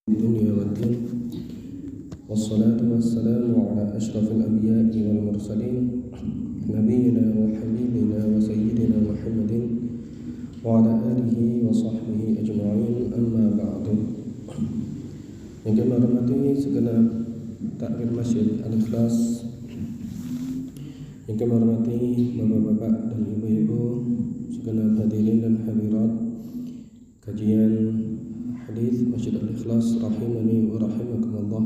الدنيا والدين والصلاة والسلام على أشرف الأنبياء والمرسلين نبينا وحبيبنا وسيدنا محمد وعلى آله وصحبه أجمعين أما بعد. Yang kami hormati segenap takmir Masjid Al-Ikhlas, yang kami hormati bapak-bapak dan ibu-ibu, segenap hadirin dan hadirat kajian hadis Masjid Al-Ikhlas rahimani wa rahimakumullah.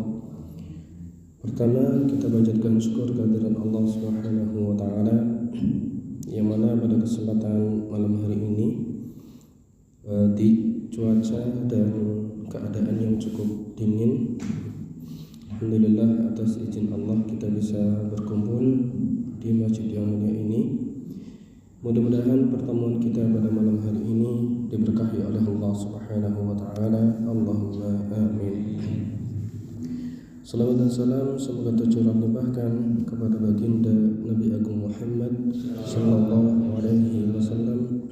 Pertama, kita panjatkan syukur kehadiran Allah Subhanahu wa taala yang mana pada kesempatan malam hari ini di cuaca dan keadaan yang cukup dingin, alhamdulillah atas izin Allah kita bisa berkumpul di masjid yang mulia ini. Mudah-mudahan pertemuan kita pada malam hari ini diberkahi oleh Allah Subhanahu wa taala. Allahumma amin. Salawat dan salam semoga tercurah limpahkan kepada baginda Nabi Agung Muhammad sallallahu alaihi wasallam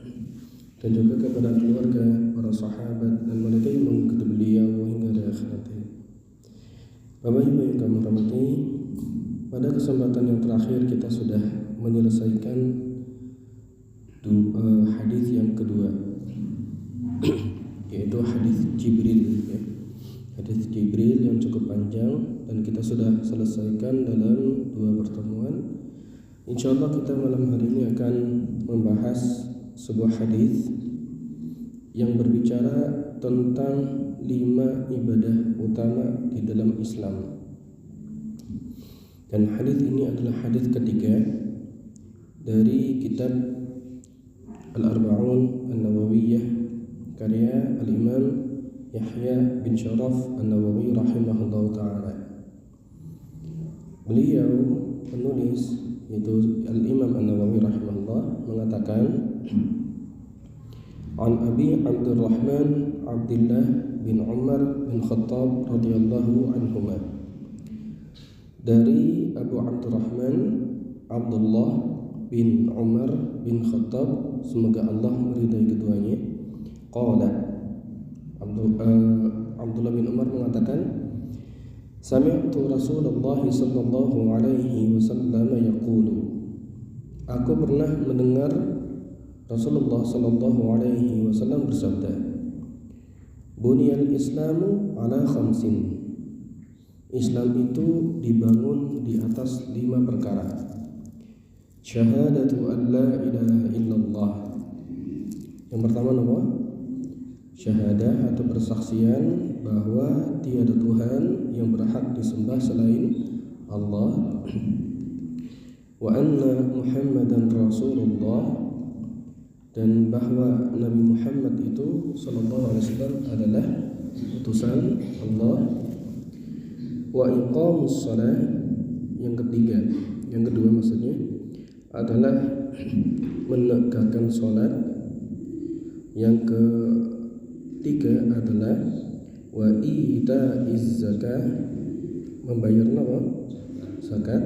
dan juga kepada keluarga, para sahabat dan mereka yang mengikuti beliau hingga di akhirat. Bapak Ibu yang kami hormati, pada kesempatan yang terakhir kita sudah menyelesaikan hadis yang kedua, yaitu hadis Jibril, ya. Hadis Jibril yang cukup panjang dan kita sudah selesaikan dalam 2 pertemuan. Insyaallah kita malam hari ini akan membahas sebuah hadis yang berbicara tentang 5 ibadah utama di dalam Islam. Dan hadis ini adalah hadis ketiga dari kitab Al-Arba'un An-Nawawiyah karya Al-Imam Yahya bin Sharaf An-Nawawi rahimahullah ta'ala. Beliau penulis, yaitu Al-Imam An-Nawawi rahimahullah, mengatakan An Abi Abdurrahman Abdullah bin Umar bin Khattab radhiyallahu anhuma. Dari Abu Abdurrahman Abdullah bin Umar bin Khattab, semoga Allah meridai keduanya. Qala, Abdullah bin Umar mengatakan, Sami'tu Rasulullah sallallahu alaihi wasallam yaqulu. Aku pernah mendengar Rasulullah sallallahu alaihi wasallam bersabda, Buniyal Islamu ala khamsin. Islam itu dibangun di atas 5 perkara. Syahadatu an la ilaha illallah. Yang pertama apa? Syahadah atau persaksian bahwa tiada Tuhan yang berhak disembah selain Allah. Wa anna Muhammadan Rasulullah, dan bahwa Nabi Muhammad itu sallallahu alaihi wasallam adalah utusan Allah. Wa iqamus shalah, yang kedua maksudnya adalah menegakkan salat. Yang ketiga adalah wa ita'iz zakah, membayar zakat.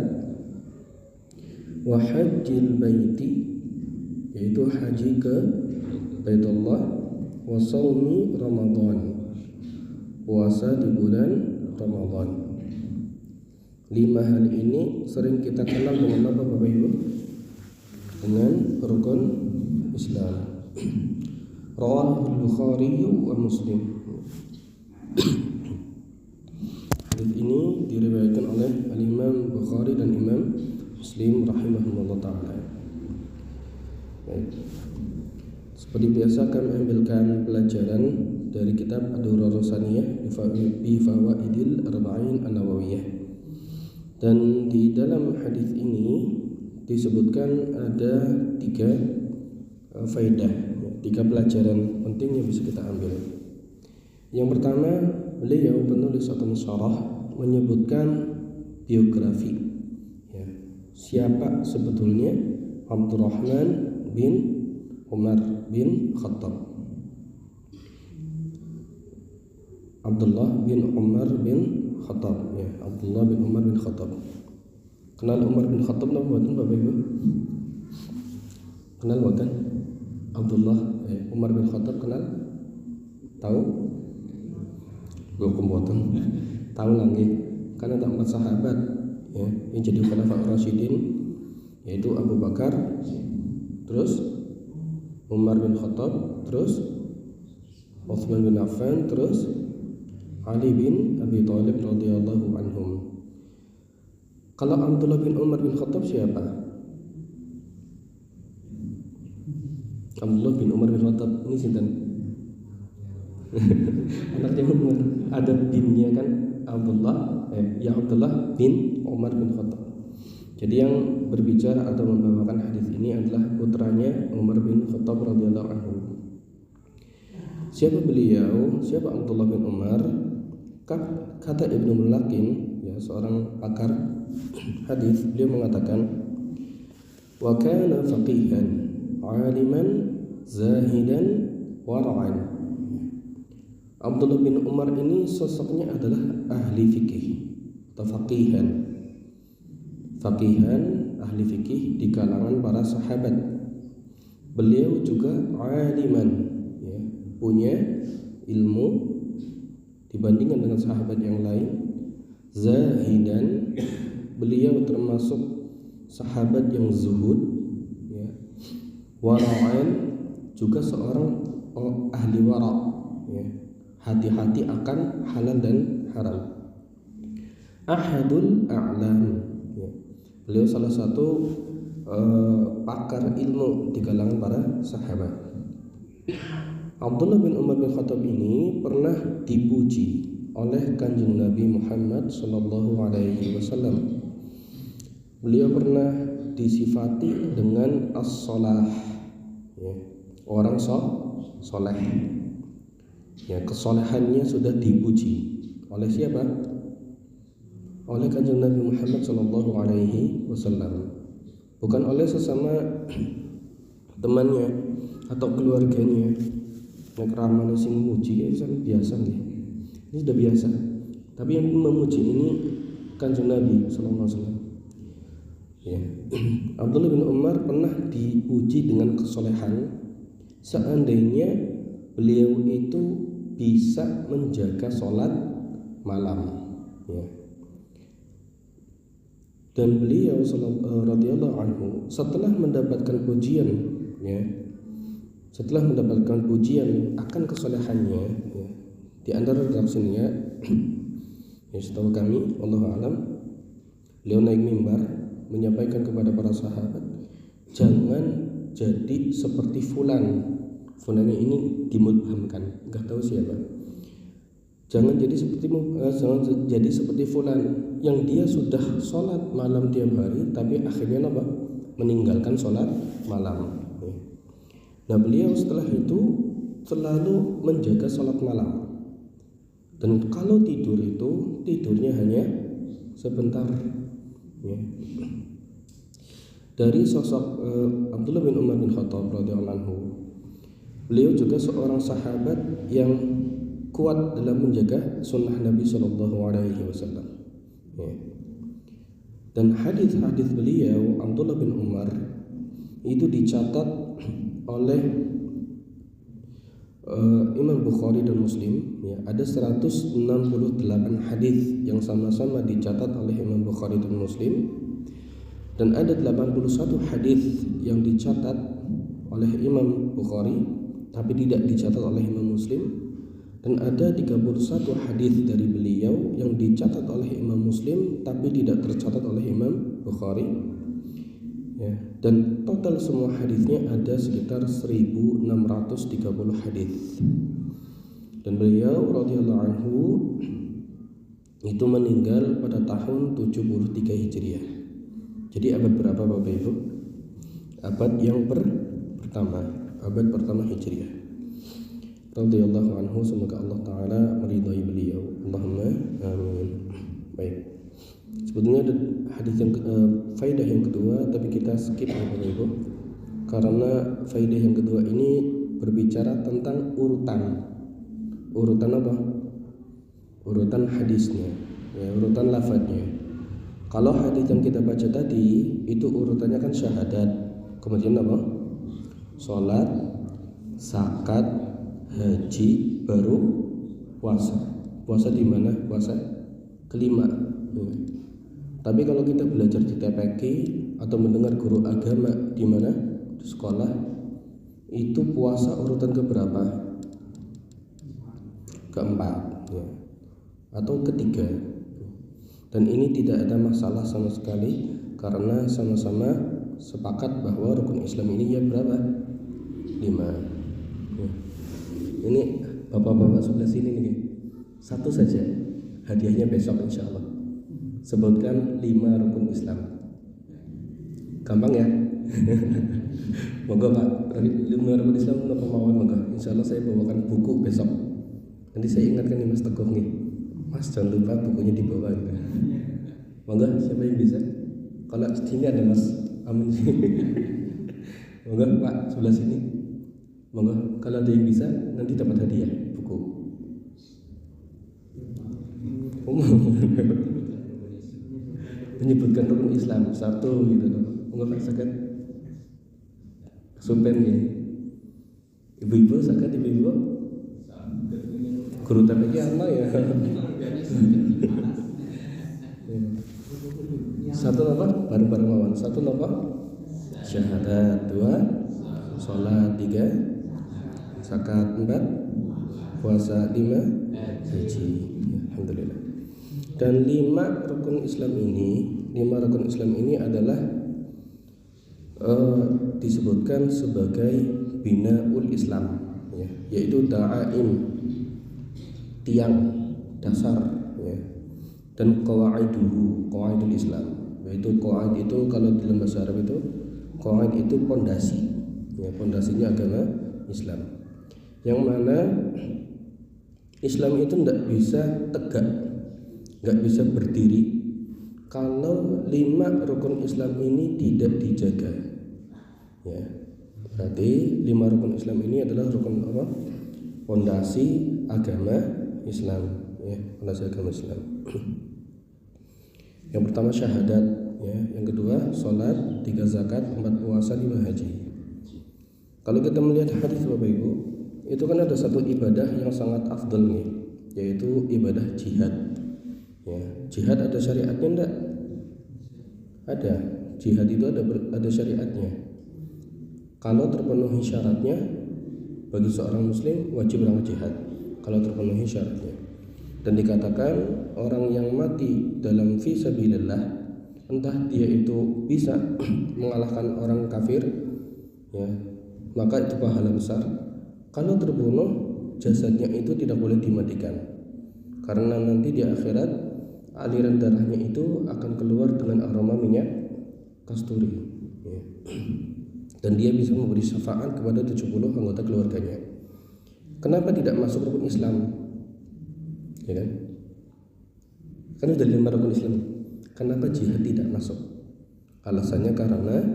Wa hajjil baiti, yaitu haji ke Baitullah. Wa shaumi Ramadan, puasa di bulan Ramadan. 5 hal ini sering kita kenal dengan apa Bapak Ibu? Dengan rukun Islam. Rawahul Bukhari wa Muslim. Hadis ini diriwayatkan oleh Al-Imam Bukhari dan Imam Muslim rahimahullah ta'ala. Baik. Seperti biasa kami ambilkan pelajaran dari kitab Ad-Durrah Rusaniyah bi Fawaidil Arba'in An-Nawawiyah. Dan di dalam hadis ini disebutkan ada 3 faedah, 3 pelajaran penting yang bisa kita ambil. Yang pertama, beliau penulis atau musyarah menyebutkan biografi, ya, siapa sebetulnya Abdurrahman bin Umar bin Khattab. Abdullah bin Umar bin Khattab, ya, Abdullah bin Umar bin Khattab. Kenal Umar bin Khattab nama buatan Bapak Ibu? Kenal bukan? Abdullah Umar bin Khattab kenal? Tahu? hukum boten tahu lagi karena ada 4 sahabat ya yang jadi Khulafaur Rasyidin, yaitu Abu Bakar, terus Umar bin Khattab, terus Utsman bin Affan, terus Ali bin Abi Thalib radhiyallahu anhum. Kalau Abdullah bin Umar bin Khattab siapa? Abdullah bin Umar bin Khattab ini sinten? Anaknya Umar, ada binnya kan Abdullah, ya Abdullah bin Umar bin Khattab. Jadi yang berbicara atau membawakan hadis ini adalah putranya Umar bin Khattab radhiyallahu anhu. Siapa beliau? Siapa Abdullah bin Umar? Kata Ibnu Mulakin, ya seorang pakar hadis, beliau mengatakan wa kana faqihan, 'aliman, zahidan, wara'an. Abdullah bin Umar ini sosoknya adalah ahli fikih atau faqihan, ahli fikih di kalangan para sahabat. Beliau juga 'aliman, ya, punya ilmu dibandingkan dengan sahabat yang lain. Zahidan, beliau termasuk sahabat yang zuhud, ya. Wara'an, juga seorang ahli wara', ya, hati-hati akan halal dan haram. Ahadul a'lam, ya. Beliau salah satu pakar ilmu di kalangan para sahabat. Abdullah bin Umar bin Khattab ini pernah dipuji oleh Kanjeng Nabi Muhammad sallallahu alaihi wasallam. Beliau pernah disifati dengan as-shalah, ya, orang soleh. Ya, kesolehannya sudah dipuji oleh siapa? Oleh Kanjeng Nabi Muhammad sallallahu alaihi wasallam. Bukan oleh sesama temannya atau keluarganya. Nek ramane sing muji ya biasa nggih. Ini sudah biasa. Tapi yang memuji ini Kanjeng Nabi sallallahu alaihi wasallam. Ya. Abdullah bin Umar pernah dipuji dengan kesolehan seandainya beliau itu bisa menjaga sholat malam, ya. Dan beliau radhiyallahu anhu setelah mendapatkan pujian, ya, setelah mendapatkan pujian akan kesolehannya, ya, di antara redaksinya, ya, setahu kami, wallahu a'lam, beliau naik mimbar menyampaikan kepada para sahabat, jangan jadi seperti fulan. Fulannya ini dimubhamkan, enggak tahu siapa. Jangan jadi seperti fulan yang dia sudah sholat malam tiap hari, tapi akhirnya apa? Meninggalkan sholat malam. Nah, beliau setelah itu selalu menjaga sholat malam. Dan kalau tidur itu tidurnya hanya sebentar. Ya. Dari sosok Abdullah bin Umar bin Khattab radhiyallahu anhu, beliau juga seorang sahabat yang kuat dalam menjaga sunnah Nabi Shallallahu Alaihi Wasallam. Ya. Dan hadis-hadis beliau Abdullah bin Umar itu dicatat oleh Imam Bukhari dan Muslim. Ya, ada 168 hadis yang sama-sama dicatat oleh Imam Bukhari dan Muslim, dan ada 81 hadis yang dicatat oleh Imam Bukhari tapi tidak dicatat oleh Imam Muslim, dan ada 31 hadis dari beliau yang dicatat oleh Imam Muslim tapi tidak tercatat oleh Imam Bukhari, ya. Dan total semua hadisnya ada sekitar 1630 hadis. Dan beliau radhiyallahu anhu itu meninggal pada tahun 73 Hijriah. Jadi abad berapa Bapak Ibu? Abad yang pertama, abad pertama Hijriah. Radhiyallahu anhu, semoga Allah taala meridhai beliau. Allahumma amin. Baik. Sebetulnya ada hadis yang faedah yang kedua, tapi kita skip Bapak Ibu. Karena faedah yang kedua ini berbicara tentang urutan. Urutan apa? Urutan hadisnya, ya, urutan lafadznya. Kalau hadis yang kita baca tadi itu urutannya kan syahadat, kemudian apa? Salat, zakat, haji, baru puasa. puasa di mana? Puasa kelima. Tapi kalau kita belajar di TPQ atau mendengar guru agama di mana? Di sekolah, itu puasa urutan keberapa? Keempat, ya. Atau ketiga. Dan ini tidak ada masalah sama sekali karena sama-sama sepakat bahwa rukun Islam ini ya berapa? 5. Ya. Ini bapak-bapak sebelah sini nih, satu saja hadiahnya besok insya Allah. Sebutkan 5 rukun Islam. Gampang ya? Moga Pak, 5 rukun Islam apa mawon moga. Insya Allah saya bawakan buku besok. Nanti saya ingatkan nih Mas Teguh nih, Mas jangan lupa bukunya dibawa gitu. Moga siapa yang bisa? Kalau sini ada Mas Amin. Moga Pak sebelah sini. Moga kalau ada yang bisa nanti dapat hadiah buku. Menyebutkan rukun Islam satu gitu loh. Moga Pak sakit. Supen ya. Ibu-ibu sakit ibu-ibu. Guru TPQ apa ya? Satu apa? Bareng-bareng mawon. Satu apa? Syahadat. 2 sholat. 3 zakat. 4 puasa. 5 haji. Alhamdulillah. Dan 5 rukun Islam ini adalah disebutkan sebagai binaul Islam, ya, yaitu da'aim, tiang dasar, ya, dan qawaidul Islam, yaitu qawaid itu kalau dalam bahasa Arab itu qawaid itu pondasi, ya, pondasinya agama Islam, yang mana Islam itu tidak bisa tegak, nggak bisa berdiri kalau 5 rukun Islam ini tidak dijaga, ya. Berarti 5 rukun Islam ini adalah rukun apa? Pondasi agama Islam, ya, pondasi agama Islam. Yang pertama syahadat, ya. Yang kedua sholat, 3 zakat, 4 puasa, 5 haji. Kalau kita melihat hadis Bapak Ibu, itu kan ada satu ibadah yang sangat afdal nih, yaitu ibadah jihad. Ya, jihad ada syariatnya enggak? Ada. Jihad itu ada syariatnya. Kalau terpenuhi syaratnya, bagi seorang muslim wajib berangkat jihad kalau terpenuhi syaratnya. Dan dikatakan orang yang mati dalam fisabilillah, entah dia itu bisa mengalahkan orang kafir, ya, maka itu pahala besar. Kalau terbunuh, jasadnya itu tidak boleh dimatikan, karena nanti di akhirat aliran darahnya itu akan keluar dengan aroma minyak kasturi, ya. Dan dia bisa memberi syafaat kepada 70 anggota keluarganya. Kenapa tidak masuk rukun Islam? Ya kan? Kan sudah 5 rukun Islam. Kenapa jihad tidak masuk? Alasannya karena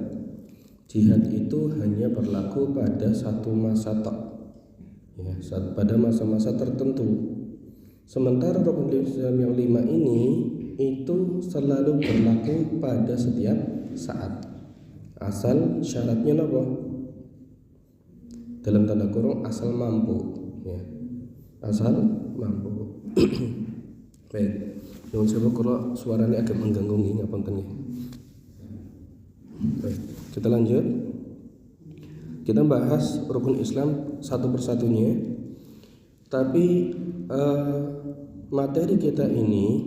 jihad itu hanya berlaku pada satu masa tok, ya, pada masa-masa tertentu. Sementara rukun Islam yang 5 ini itu selalu berlaku pada setiap saat. Asal syaratnya apa? Dalam tanda kurung asal mampu, ya. Asal mampu. Baik. Jangan coba kalau suaranya agak mengganggu ini apa nih? Baik, kita lanjut. Kita bahas rukun Islam satu persatunya. Tapi materi kita ini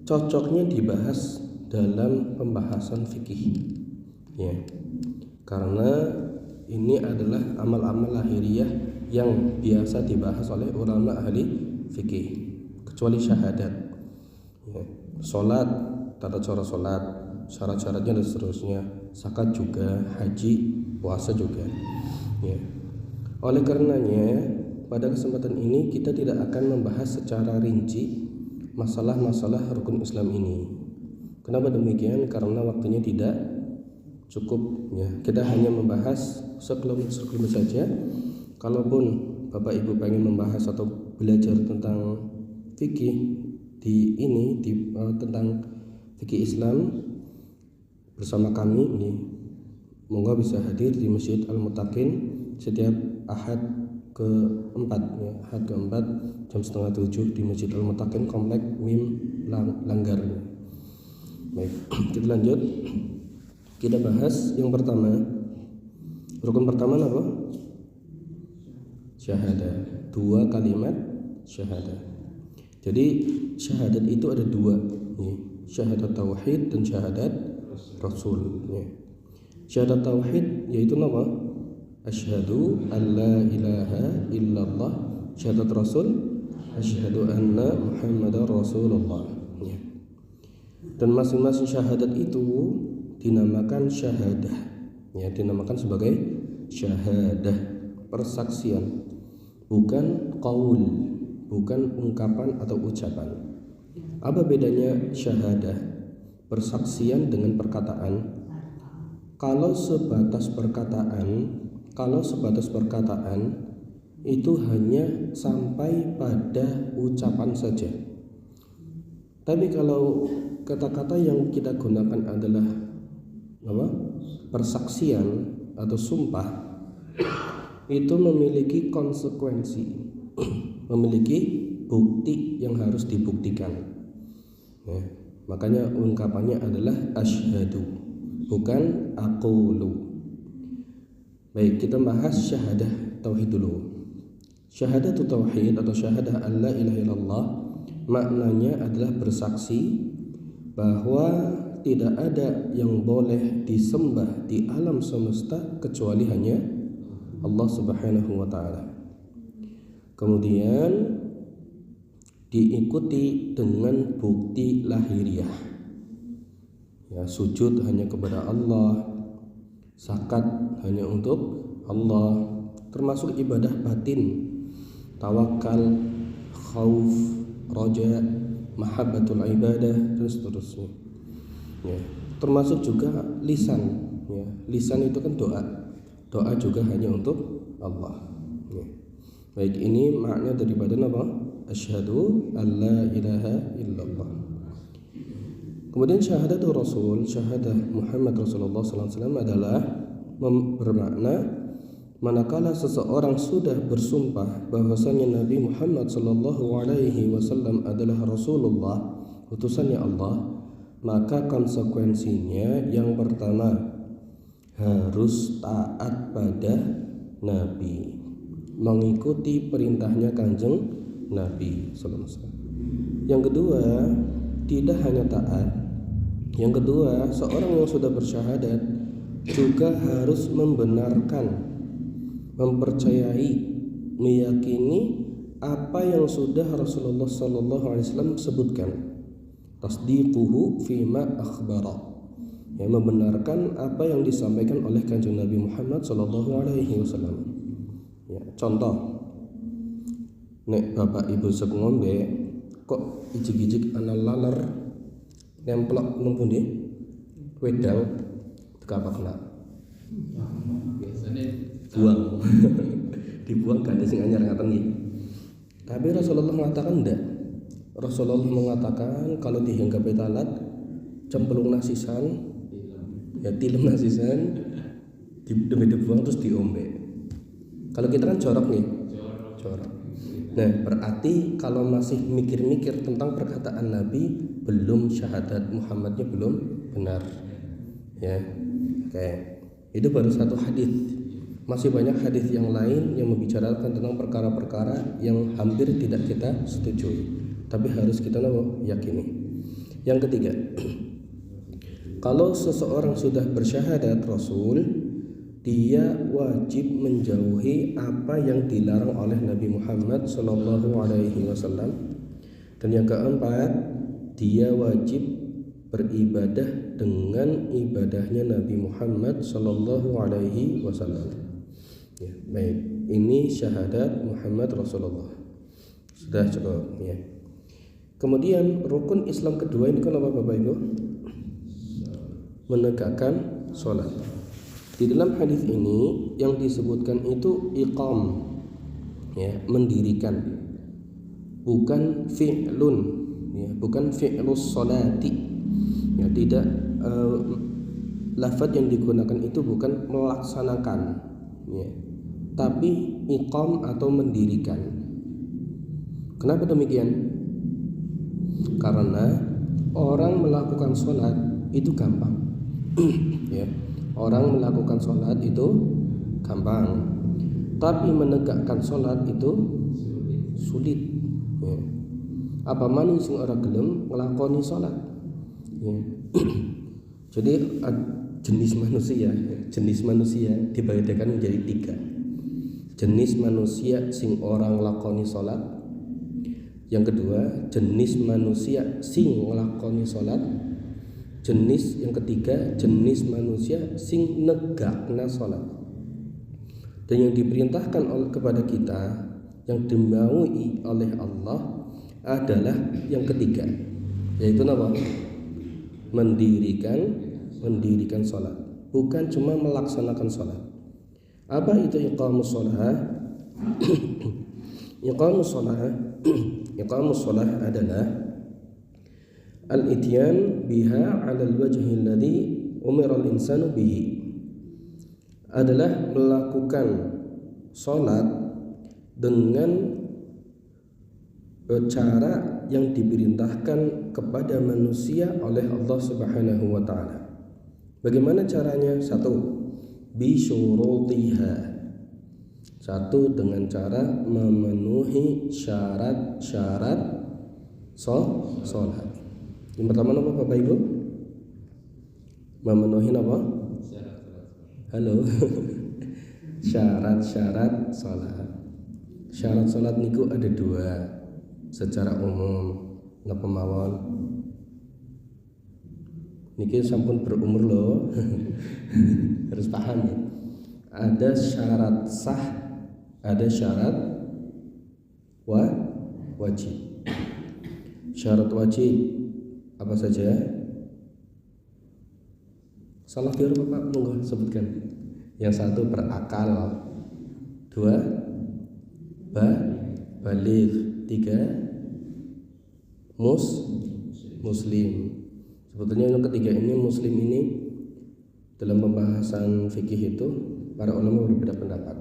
cocoknya dibahas dalam pembahasan fikih, ya, karena ini adalah amal-amal lahiriah yang biasa dibahas oleh ulama ahli fikih, kecuali syahadat, ya. Sholat, tata cara sholat, syarat-syaratnya dan seterusnya, zakat juga, haji, puasa juga, ya. Oleh karenanya pada kesempatan ini kita tidak akan membahas secara rinci masalah-masalah rukun Islam ini. Kenapa demikian? Karena waktunya tidak cukup, ya. Kita hanya membahas sekelumit saja. Kalaupun Bapak Ibu pengen membahas atau belajar tentang fikih tentang fikih Islam bersama kami ini, monggo bisa hadir di Masjid Al-Muttaqin setiap Ahad keempat ya, ahad keempat jam 6:30 di Masjid Al-Mutakin Komplek Mim Langgar. Baik, kita lanjut. Kita bahas yang pertama. Rukun pertama apa? Syahadah. 2 kalimat syahadah. Jadi syahadat itu ada 2 ya. Syahadat tauhid dan syahadat rasul ya. Syahadat tauhid yaitu apa? Asyhadu an la ilaha illallah. Syahadat rasul asyhadu anna Muhammadar Rasulullah ya. Dan masing-masing syahadat itu dinamakan syahadah ya, dinamakan sebagai syahadah, persaksian, bukan qaul, bukan ungkapan atau ucapan. Apa bedanya syahadah, persaksian dengan perkataan? Kalau sebatas perkataan itu hanya sampai pada ucapan saja. Tapi kalau kata-kata yang kita gunakan adalah apa? Persaksian atau sumpah, itu memiliki konsekuensi, memiliki bukti yang harus dibuktikan. Ya, makanya ungkapannya adalah asyhadu, bukan aqulu. Baik, kita bahas syahadah tauhid dulu. Syahadah tauhid atau syahadah an la ilaha illallah maknanya adalah bersaksi bahwa tidak ada yang boleh disembah di alam semesta kecuali hanya Allah Subhanahu wa taala. Kemudian diikuti dengan bukti lahiriah. Ya, sujud hanya kepada Allah, zakat hanya untuk Allah, termasuk ibadah batin, tawakal, khauf, raja, mahabbatul ibadah dan seterusnya. Ya, termasuk juga lisan. Ya, lisan itu kan doa. Doa juga hanya untuk Allah. Ya. Baik, ini makna daripada apa? Asyhadu an la ilaha illallah. Kemudian syahadatul Rasul, syahadah Muhammad Rasulullah SAW adalah bermakna manakala seseorang sudah bersumpah bahwasanya Nabi Muhammad SAW adalah Rasulullah, utusannya Allah, maka konsekuensinya yang pertama harus taat pada Nabi, mengikuti perintahnya Kanjeng Nabi SAW. Yang kedua, tidak hanya taat. Yang kedua, seorang yang sudah bersyahadat juga harus membenarkan, mempercayai, meyakini apa yang sudah Rasulullah SAW sebutkan. Tasdiquhu fima akhbara, ya, membenarkan apa yang disampaikan oleh Kanjeng Nabi Muhammad SAW. Ya, contoh, nek bapak ibu sek ngombe kok ijik-ijik ana laler nemplok nang pundi wedang tekapakna biasane buang dibuang kan sing anyar ngaten nggih. Tapi Rasulullah mengatakan enggak. Rasulullah mengatakan kalau dihinggapi talat cemplung nasisan, ya tilem nasisan, dibuang terus diombe. Kalau kita kan jorok nih, jorok. Nah, berarti kalau masih mikir-mikir tentang perkataan Nabi, belum syahadat Muhammadnya belum benar. Ya, oke. Itu baru satu hadis. Masih banyak hadis yang lain yang membicarakan tentang perkara-perkara yang hampir tidak kita setujui, tapi harus kita yakini. Yang ketiga, kalau seseorang sudah bersyahadat Rasul, dia wajib menjauhi apa yang dilarang oleh Nabi Muhammad SAW. Dan yang keempat, dia wajib beribadah dengan ibadahnya Nabi Muhammad SAW. Ya, baik, ini syahadat Muhammad Rasulullah. Sudah cukup ya. Kemudian rukun Islam kedua ini kan apa Bapak Ibu? Menegakkan sholat. Di dalam hadis ini yang disebutkan itu iqam, ya, mendirikan, bukan fi'lun, ya, bukan fi'lus sholati, ya, tidak lafaz yang digunakan itu bukan melaksanakan, ya, tapi iqam atau mendirikan. Kenapa demikian? Karena orang melakukan sholat itu gampang. Ya, orang melakukan sholat itu gampang, tapi menegakkan sholat itu sulit. Ya. Apa maning sing ora gelem nglakoni sholat. Ya. Jadi jenis manusia dibedakan menjadi 3. Jenis manusia sing orang nglakoni sholat. Yang kedua, jenis manusia sing nglakoni sholat. Jenis yang ketiga, jenis manusia sing negakna sholat. Dan yang diperintahkan kepada kita, yang dimaui oleh Allah adalah yang ketiga, yaitu apa? Mendirikan sholat, bukan cuma melaksanakan sholat. Apa itu iqamus sholat? Iqamus sholat adalah al-ityan biha 'ala al-wajhi alladhi umira al-insanu bihi. Adalah melakukan sholat dengan cara yang diperintahkan kepada manusia oleh Allah Subhanahu wa taala. Bagaimana caranya? 1. Bi syurutiha. 1, dengan cara memenuhi syarat-syarat sholat. Yang pertama apa Bapak Ibu? Memenuhi apa? Halo. Syarat-syarat sholat. Syarat sholat niku ada 2 secara umum. Napa mawon? Niki sampun berumur loh. Harus paham ya. Ada syarat sah, ada syarat wajib. Syarat wajib apa saja? Salah biar Bapak monggo sebutkan. Yang 1 berakal, 2 baligh, 3 muslim. Sebetulnya yang ketiga ini muslim ini dalam pembahasan fikih itu para ulama berbeda pendapat.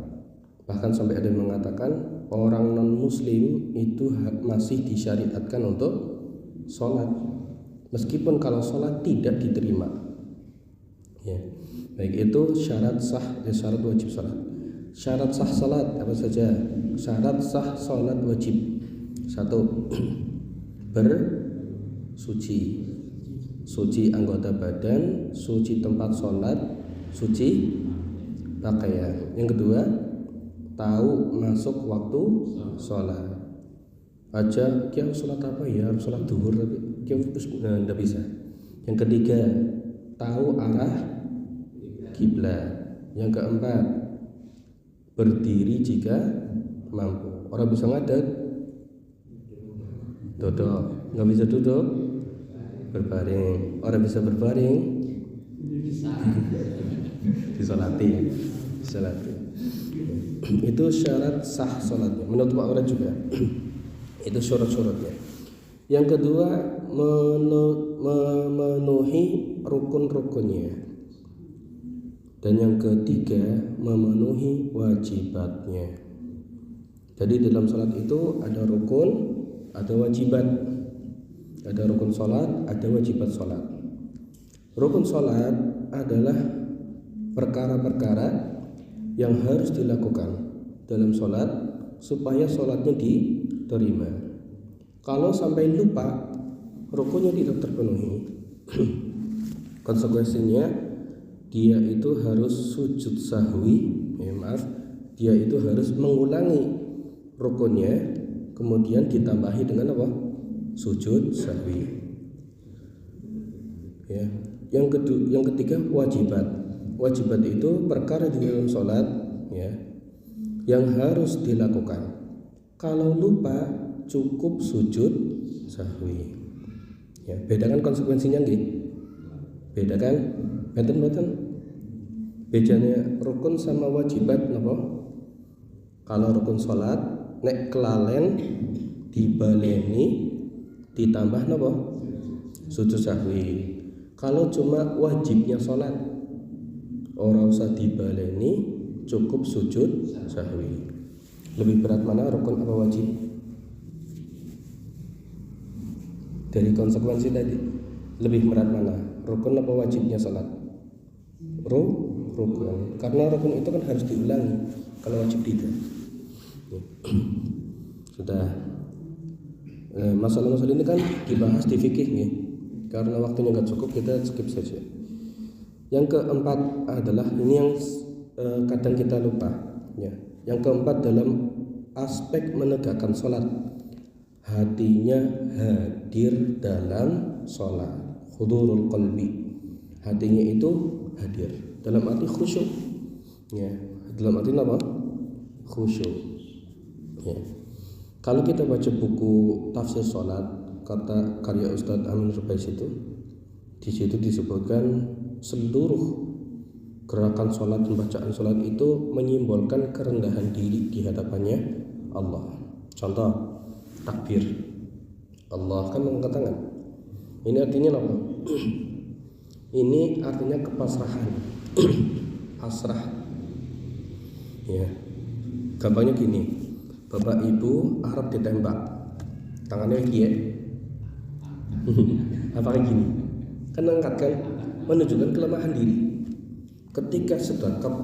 Bahkan sampai ada yang mengatakan orang non muslim itu masih disyariatkan untuk sholat, meskipun kalau sholat tidak diterima. Ya, baik itu syarat sah dan syarat wajib sholat. Syarat sah sholat apa saja? Syarat sah sholat wajib. 1. Suci anggota badan, suci tempat sholat, suci pakaian. Yang kedua, tahu masuk waktu sholat. Aja kita sholat apa ya? Sholat duhur tapi kita tidak bisa. Yang ketiga, tahu arah kiblat. Yang keempat, berdiri jika mampu. Orang bisa ngadeg, duduk. Nggak bisa duduk, berbaring. Orang bisa berbaring, disolati. Itu syarat sah sholatnya menurut Pak Orang juga. Itu syarat-syaratnya. Yang kedua, memenuhi rukun-rukunnya. Dan yang ketiga, memenuhi wajibatnya. Jadi dalam sholat itu ada rukun, ada wajibat. Ada rukun sholat, ada wajibat sholat. Rukun sholat adalah perkara-perkara yang harus dilakukan dalam sholat supaya sholatnya diterima. Kalau sampai lupa, rukunnya tidak terpenuhi, konsekuensinya dia itu harus sujud sahwi. Dia itu harus mengulangi rukunnya, kemudian ditambahi dengan apa? Sujud sahwi. Ya. Yang ketiga wajibat. Wajibat itu perkara di dalam sholat, ya, yang harus dilakukan. Kalau lupa cukup sujud sahwi. Ya, bedakan konsekuensinya nggih. Bedakan benten. Bedanya rukun sama wajibat napa? Kalau rukun sholat nek kelalen dibaleni ditambah napa? Sujud sahwi. Kalau cuma wajibnya sholat ora usah dibaleni, cukup sujud sahwi. Lebih berat mana, rukun apa wajib? Dari konsekuensi tadi, lebih berat mana, rukun apa wajibnya salat? Rukun. Karena rukun itu kan harus diulangi, kalau wajib tidak. Sudah. Masalah-masalah ini kan dibahas di fikih nih. Karena waktunya nggak cukup, kita skip saja. Yang keempat adalah ini yang kadang kita lupa, ya. Yang keempat dalam aspek menegakkan sholat, hatinya hadir dalam sholat, hudurul qalbi. Hatinya itu hadir dalam arti khusyuk, ya. Dalam arti apa? Khusyuk, ya. Kalau kita baca buku tafsir sholat, kata karya Ustadz Amin Rubais itu, di situ disebutkan seluruh gerakan sholat dan bacaan sholat itu menyimbolkan kerendahan diri di hadapannya Allah. Contoh, takbir, Allah kan mengangkat tangan. Ini artinya apa? Ini artinya kepasrahan, pasrah. Ya, gampangnya gini, bapak ibu Arab ditembak, tangannya kiye, apakah gini? Kan angkat kan, menunjukkan kelemahan diri. Ketika sedekap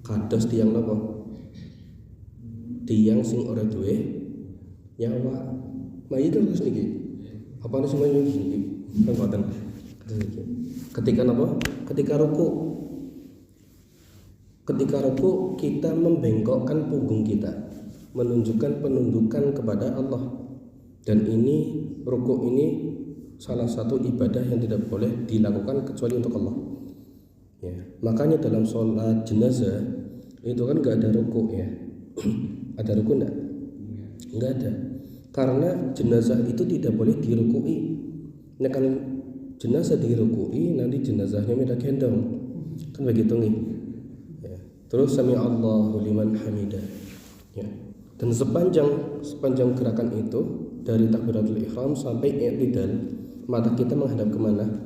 kados tiyang napa? Tiyang sing ora duwe nyawa. Mayi terus niki. Apa sing mayi niki? Mboten. Ketika napa? Ketika ruku. Ketika ruku kita membengkokkan punggung kita, menunjukkan penundukan kepada Allah. Dan ini ruku ini salah satu ibadah yang tidak boleh dilakukan kecuali untuk Allah. Ya, makanya dalam sholat jenazah itu kan nggak ada ruku, ya. Ada ruku enggak? Nggak ada. Karena jenazah itu tidak boleh dirukui. Nah, kalau jenazah dirukui, nanti jenazahnya minta gendong, kan begitu nih. Ya. Terus sami Allahu liman hamidah. Ya. Dan sepanjang gerakan itu dari takbiratul ihram sampai i'tidal, mata kita menghadap kemana?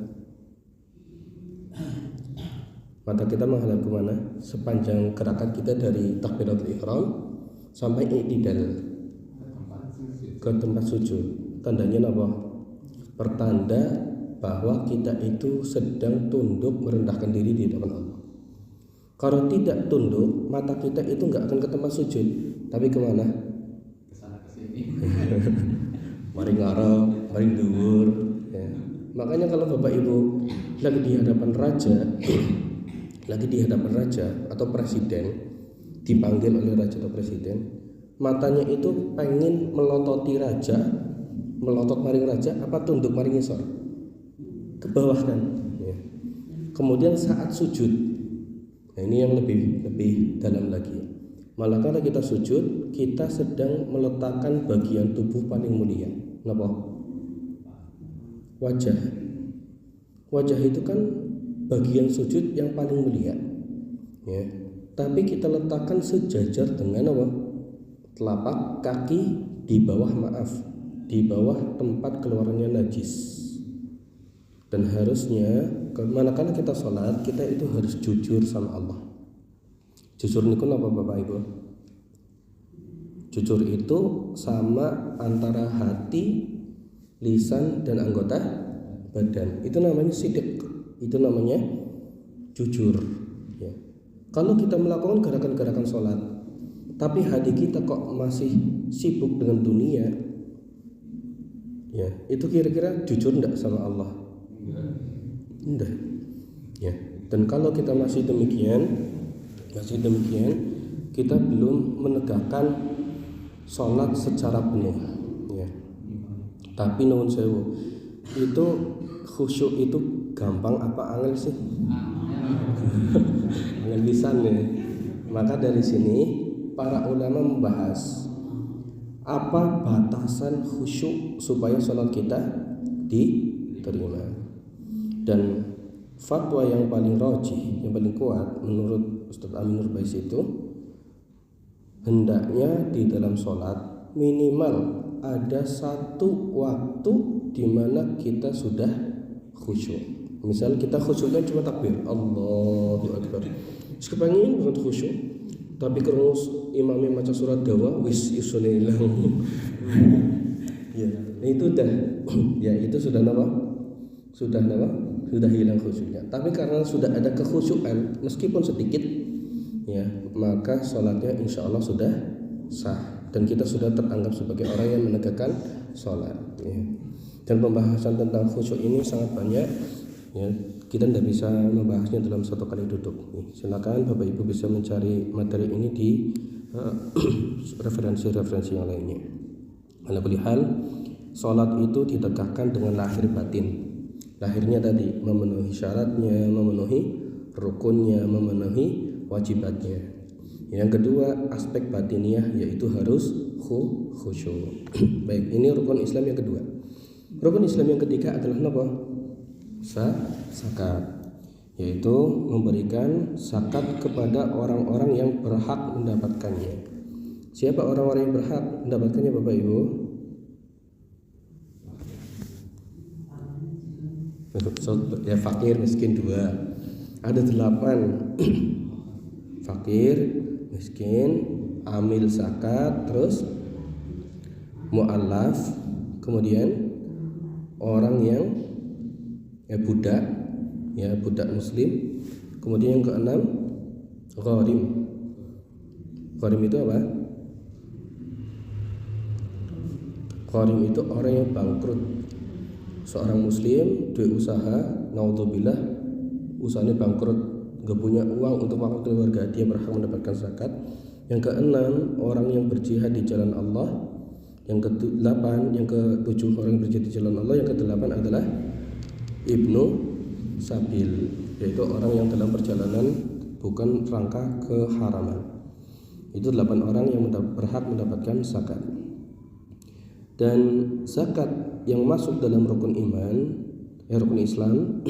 Mata kita menghadap kemana? Sepanjang gerakan kita dari takbiratul ihram sampai i'tidal, ke tempat sujud. Tandanya apa? Pertanda bahwa kita itu sedang tunduk merendahkan diri di hadapan Allah. Kalau tidak tunduk, mata kita itu nggak akan ke tempat sujud, tapi kemana? Kesana kesini. Mari ngarep, mari dhuwur. Ya. Makanya kalau bapak ibu lagi di hadapan raja, atau presiden, dipanggil oleh raja atau presiden, matanya itu pengen melototi raja, melotot maring raja, apa tunduk maring ngisor? Ke bawah kan. Ya. Kemudian saat sujud, nah ini yang lebih dalam lagi. Malah kalau kita sujud, kita sedang meletakkan bagian tubuh paling mulia. Kenapa? Wajah. Wajah itu kan bagian sujud yang paling mulia, ya. Tapi kita letakkan sejajar dengan apa? Telapak kaki di bawah tempat keluarnya najis. Dan harusnya manakala kita sholat, kita itu harus jujur sama Allah. Jujur niku apa Bapak Ibu? Jujur itu sama antara hati, lisan dan anggota badan. Itu namanya sidik. Itu namanya jujur, ya. Kalau kita melakukan gerakan-gerakan sholat, tapi hati kita kok masih sibuk dengan dunia, ya, itu kira-kira jujur enggak sama Allah? Enggak, ya. Dan kalau kita masih demikian, kita belum menegakkan sholat secara penuh, ya. Tapi nuwun sewu, itu khusyuk itu gampang apa angel sih? Angel lisan, ya. Maka dari sini para ulama membahas apa batasan khusyuk supaya sholat kita diterima. Dan fatwa yang paling rajih, yang paling kuat menurut Ustadz Amin Rubais itu, hendaknya di dalam sholat minimal ada satu waktu di mana kita sudah khusyuk. Misal kita khusyuknya cuma takbir Allahu Akbar, sekepengin banget khusyuk, tapi krungu imame maca surat dawa wis isune ilang. Ya, itu dah ya itu sudah apa? Sudah hilang khusyuknya. Tapi karena sudah ada kekhusyukan meskipun sedikit ya, maka sholatnya insya Allah sudah sah dan kita sudah teranggap sebagai orang yang menegakkan sholat ya. Dan pembahasan tentang khusyuk ini sangat banyak ya, kita tidak bisa membahasnya dalam satu kali duduk. Silakan Bapak Ibu bisa mencari materi ini di referensi-referensi yang lainnya. Ala kulli hal, sholat itu ditegakkan dengan lahir batin. Lahirnya tadi memenuhi syaratnya, memenuhi rukunnya, memenuhi wajibatnya. Yang kedua, aspek batiniah yaitu harus khusyuk. Baik, ini rukun Islam yang kedua. Rukun Islam yang ketiga adalah apa? Zakat, yaitu memberikan zakat kepada orang-orang yang berhak mendapatkannya. Siapa orang-orang yang berhak mendapatkannya Bapak Ibu? Ya, fakir, miskin 2. Ada 8. Fakir, miskin, amil zakat, terus mu'allaf, kemudian orang yang budak, ya budak muslim, kemudian yang ke-6 gharim. Gharim itu apa? Gharim itu orang yang bangkrut. Seorang muslim duwe usaha, naudzubillah, usahanya bangkrut, gak punya uang untuk makan keluarga, dia berhak mendapatkan zakat. Yang ke-6 orang yang berjihad di jalan Allah. Yang ke-8, yang ke-7 orang yang berjihad di jalan Allah. Yang ke-8 adalah ibnu sabil, yaitu orang yang dalam perjalanan bukan rangka keharaman. Itu 8 orang yang berhak mendapatkan zakat. Dan zakat yang masuk dalam rukun iman, rukun Islam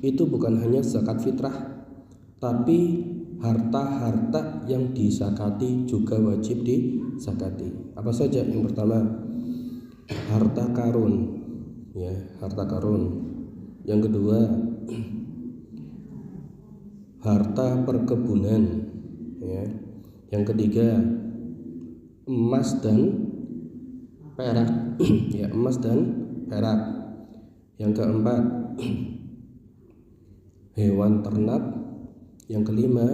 itu bukan hanya zakat fitrah, tapi harta-harta yang disakati juga wajib disakati. Apa saja? Yang pertama, harta karun, ya, harta karun. Yang kedua, harta perkebunan, ya. Yang ketiga, emas dan perak, ya, emas dan perak. Yang keempat, hewan ternak. Yang kelima,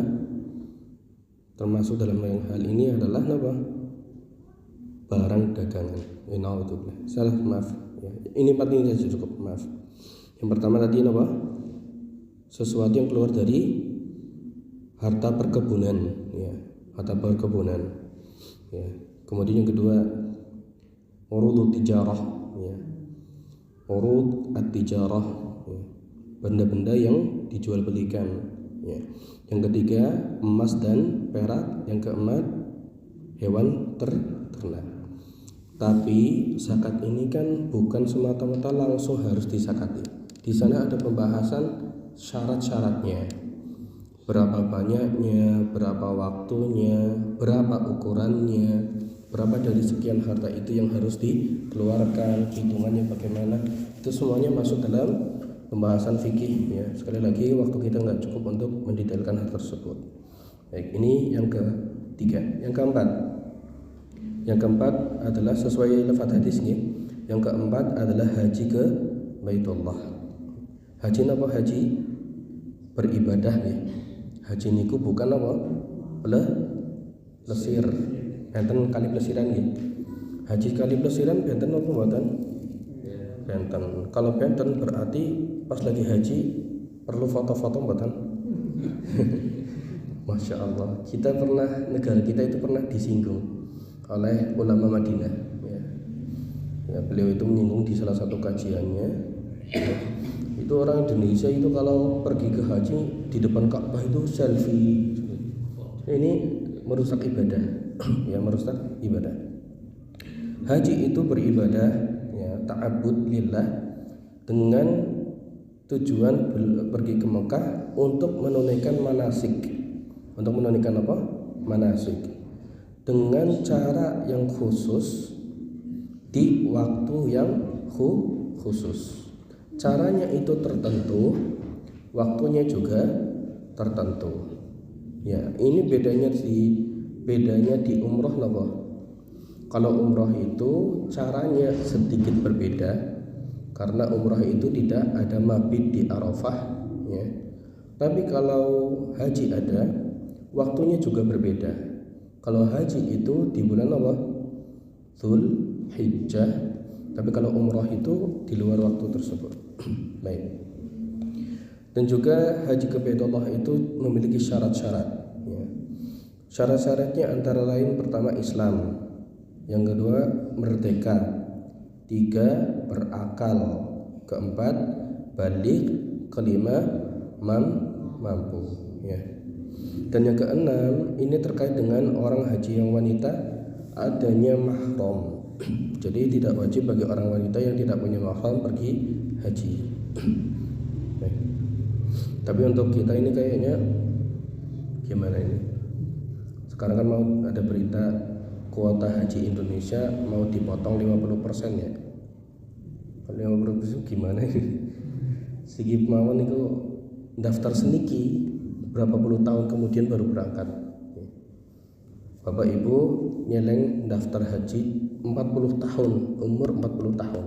termasuk dalam hal ini adalah apa? Barang dagangan. Salah, maaf. Ya, ini 4 ini saja cukup, maaf. Yang pertama tadi apa? Sesuatu yang keluar dari harta perkebunan, ya, harta perkebunan. Ya. Kemudian yang kedua, urud tijarah, ya. Urud at-tijarah, ya. Benda-benda yang dijual belikan, ya. Yang ketiga, emas dan perak. Yang keempat, hewan ternak. Tapi zakat ini kan bukan semata-mata langsung harus disakati. Di sana ada pembahasan syarat-syaratnya. Berapa banyaknya, berapa waktunya, berapa ukurannya, berapa dari sekian harta itu yang harus dikeluarkan, hitungannya bagaimana. Itu semuanya masuk dalam pembahasan fikih, ya. Sekali lagi waktu kita nggak cukup untuk mendetailkan hal tersebut. Baik, ini yang ketiga. Yang keempat adalah sesuai lafaz hadis nih. Yang keempat adalah haji ke Baitullah. Haji apa? Haji beribadah nih. Haji niku bukan apa? Plesir. Benten kali plesiran nih. Haji kali plesiran benten apa mboten? Benten. Kalau benten berarti pas lagi haji perlu foto-foto mboten? Masya Allah. Negara kita itu pernah disinggung oleh ulama Madinah. Ya, beliau itu menyinggung di salah satu kajiannya. Itu orang Indonesia itu kalau pergi ke haji di depan Ka'bah itu selfie. Ini merusak ibadah, ya, merusak ibadah. Haji itu beribadah, ya, ta'abbud lillah, dengan tujuan pergi ke Mekah untuk menunaikan manasik. Untuk menunaikan apa? Manasik. Dengan cara yang khusus di waktu yang khusus. Caranya itu tertentu, waktunya juga tertentu. Ya, ini bedanya di bedanya di umroh napa? Kalau umroh itu caranya sedikit berbeda, karena umroh itu tidak ada mabit di Arafah ya. Tapi kalau haji ada, waktunya juga berbeda. Kalau haji itu di bulan apa? Dzul Hijjah. Tapi kalau umroh itu di luar waktu tersebut. Baik. Dan juga haji ke Baitullah itu memiliki syarat-syarat ya. Syarat-syaratnya antara lain pertama Islam, yang kedua merdeka, tiga berakal, keempat balik, kelima mampu ya. Dan yang keenam ini terkait dengan orang haji yang wanita adanya mahram. Jadi tidak wajib bagi orang wanita yang tidak punya mahram pergi haji. Baik. Tapi untuk kita ini kayaknya gimana ini? Sekarang kan mau ada berita kuota haji Indonesia mau dipotong 50% ya. 50% gimana ini? Sigi mawon itu daftar seniki berapa puluh tahun kemudian baru berangkat. Bapak Ibu nyeleng daftar haji 40 tahun, umur 40 tahun.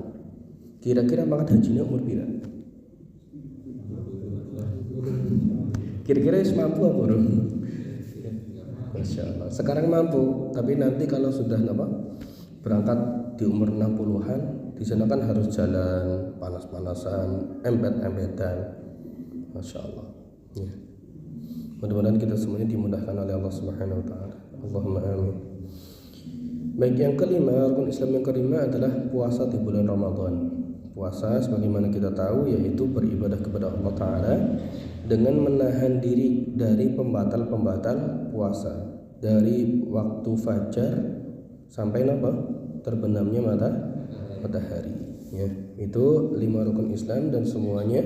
Kira-kira mangkat hajinya umur pira? Kira-kira mampu apa bro? Masya Allah. Sekarang mampu, tapi nanti kalau sudah berangkat di umur 60-an, di sana kan harus jalan panas-panasan, empet-empetan. Masya Allah. Ya. Mudah-mudahan kita semuanya dimudahkan oleh Allah Subhanahu Wa Taala. Allahumma amin. Baik, yang kelima, rukun Islam yang kelima adalah puasa di bulan Ramadan. Puasa sebagaimana kita tahu yaitu beribadah kepada Allah Ta'ala dengan menahan diri dari pembatal-pembatal puasa, dari waktu fajar sampai terbenamnya matahari ya. Itu 5 rukun Islam dan semuanya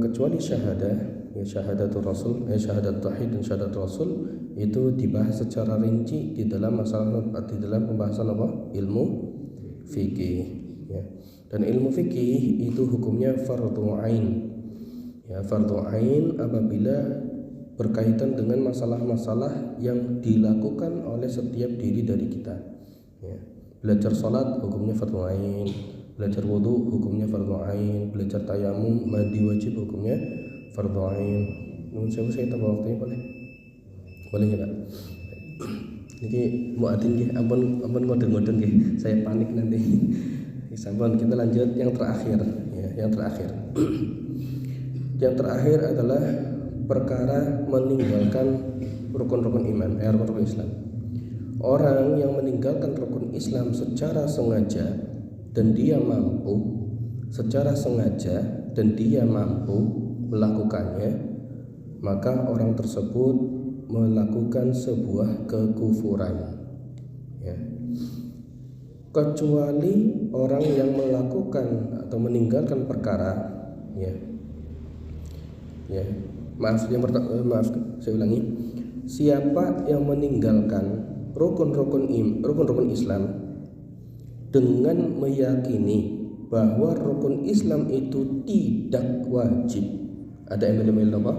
kecuali syahadah ya, syahadatul rasul syahadat tauhid dan syahadat rasul itu dibahas secara rinci di dalam pembahasan ilmu fikih ya. Dan ilmu fikih itu hukumnya fardhu ain ya, fardhu ain apabila berkaitan dengan masalah-masalah yang dilakukan oleh setiap diri dari kita ya. Belajar salat hukumnya fardhu ain, belajar wudu hukumnya fardhu ain, belajar tayamum mandi wajib hukumnya fardhu ain. Nun saya tambah waktunya boleh enggak? Niki muadzin nggih, ampun ngode-ngode nggih, saya panik nanti. Sampun, kita lanjut yang terakhir ya, yang terakhir. Yang terakhir adalah perkara meninggalkan rukun-rukun iman, rukun Islam. Orang yang meninggalkan rukun Islam secara sengaja dan dia mampu, secara sengaja dan dia mampu melakukannya, maka orang tersebut melakukan sebuah kekufuran ya. Kecuali orang yang melakukan atau meninggalkan perkara ya. Maaf saya ulangi. Siapa yang meninggalkan rukun-rukun Islam dengan meyakini bahwa rukun Islam itu tidak wajib, ada embel-embel apa?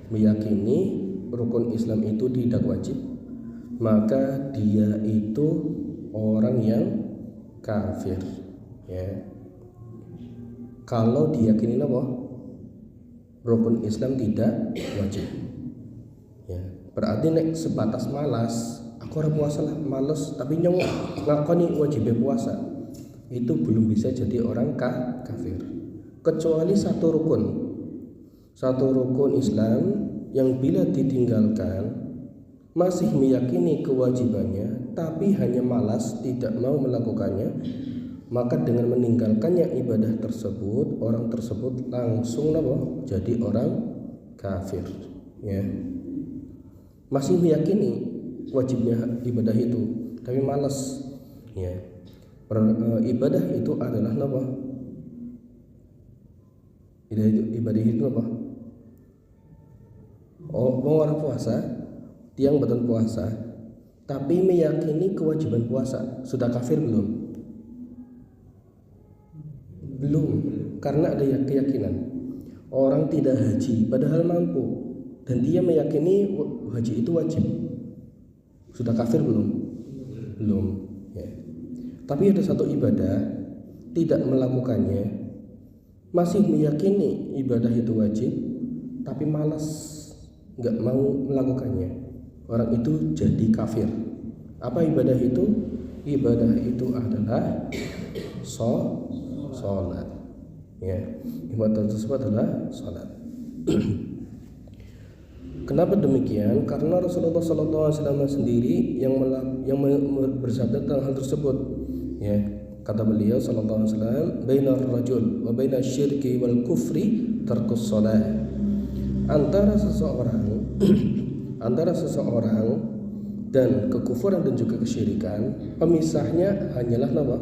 Meyakini rukun Islam itu tidak wajib, maka dia itu orang yang kafir ya. Kalau diyakini apa? Rukun Islam tidak wajib ya. Berarti nek sebatas malas, aku ora puasa lah, males, tapi ngakoni wajib puasa, itu belum bisa jadi orang kafir. Kecuali satu rukun Islam yang bila ditinggalkan masih meyakini kewajibannya tapi hanya malas, tidak mau melakukannya, maka dengan meninggalkannya ibadah tersebut, orang tersebut langsung jadi orang kafir ya. Masih meyakini wajibnya ibadah itu tapi malas ya. Ibadah itu adalah ibadah itu apa? Orang puasa, tiang beton puasa, tapi meyakini kewajiban puasa, sudah kafir belum? Belum, karena ada keyakinan. Orang tidak haji padahal mampu dan dia meyakini haji itu wajib, Sudah kafir belum? Belum. Ya. Tapi ada satu ibadah tidak melakukannya, masih meyakini ibadah itu wajib, tapi malas, nggak mau melakukannya. Orang itu jadi kafir. Apa ibadah itu? Ibadah itu adalah sholat. Ya, ibadah tersebut adalah sholat. Kenapa demikian? Karena Rasulullah SAW sendiri yang bersabda tentang hal tersebut. Ya, kata beliau sallallahu alaihi wasallam, "Bainar rajul wa bainas syirki wal kufri tarkus shalah." Antara seseorang dan kekufuran dan juga kesyirikan, pemisahnya hanyalah apa?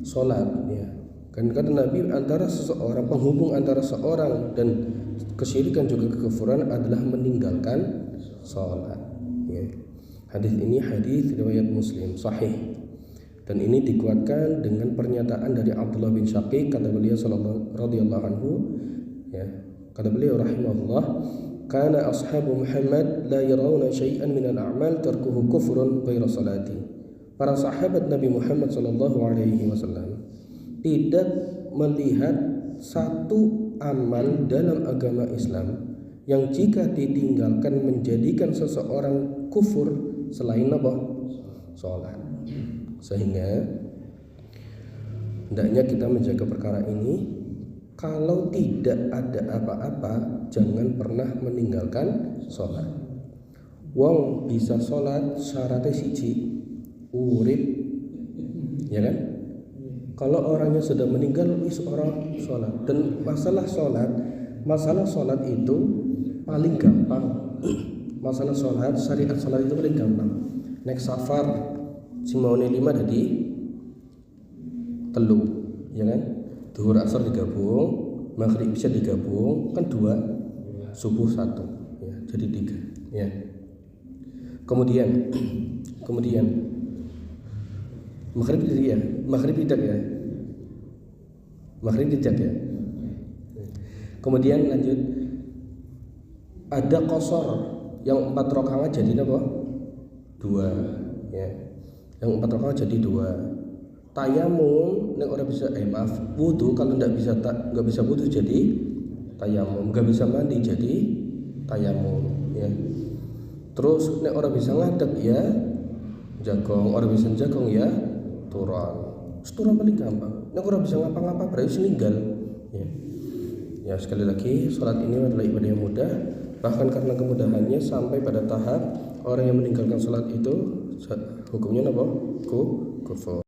Salat, ya. Kan kata Nabi, antara seseorang, penghubung antara seorang dan kesyirikan juga kekufuran adalah meninggalkan salat. Ya. Hadis ini hadis riwayat Muslim sahih. Dan ini dikuatkan dengan pernyataan dari Abdullah bin Syaqiq, kata beliau radhiyallahu anhu, ya, kata beliau rahimahullah, kana ashabu Muhammad la yarawna syai'an min al-a'mal tarkuhu kufrun ghairu salati. Para sahabat Nabi Muhammad sallallahu alaihi wasallam tidak melihat satu amal dalam agama Islam yang jika ditinggalkan menjadikan seseorang kufur selain apa? Salat. Sehingga hendaknya kita menjaga perkara ini. Kalau tidak ada apa-apa, jangan pernah meninggalkan sholat. Wong bisa sholat syaratnya siji, urip, ya kan? Kalau orangnya sudah meninggal, wis orang sholat. Dan masalah sholat itu paling gampang. Masalah sholat, syariat sholat itu paling gampang. Nek safar Simaune 5 jadi telu, ya kan? Duhur asar digabung, maghrib isya digabung, kan 2, subuh 1, ya, jadi 3, ya. Kemudian maghrib tidak ya, maghrib tidak ya. Kemudian lanjut, ada qashar yang 4 rakaat jadi apa? 2, ya. Yang 4 rakaat jadi 2. Tayamum nek orang bisa wudu, kalau nggak bisa wudu jadi tayamum, nggak bisa mandi jadi tayamum, ya. Terus nek orang bisa ngadeg ya jagong, orang bisa jagong ya turun paling gampang. Nek orang bisa ngapa-ngapa berarti meninggal, ya. Ya, sekali lagi sholat ini adalah ibadah yang mudah, bahkan karena kemudahannya sampai pada tahap orang yang meninggalkan sholat itu hukumnya apa? Kufur.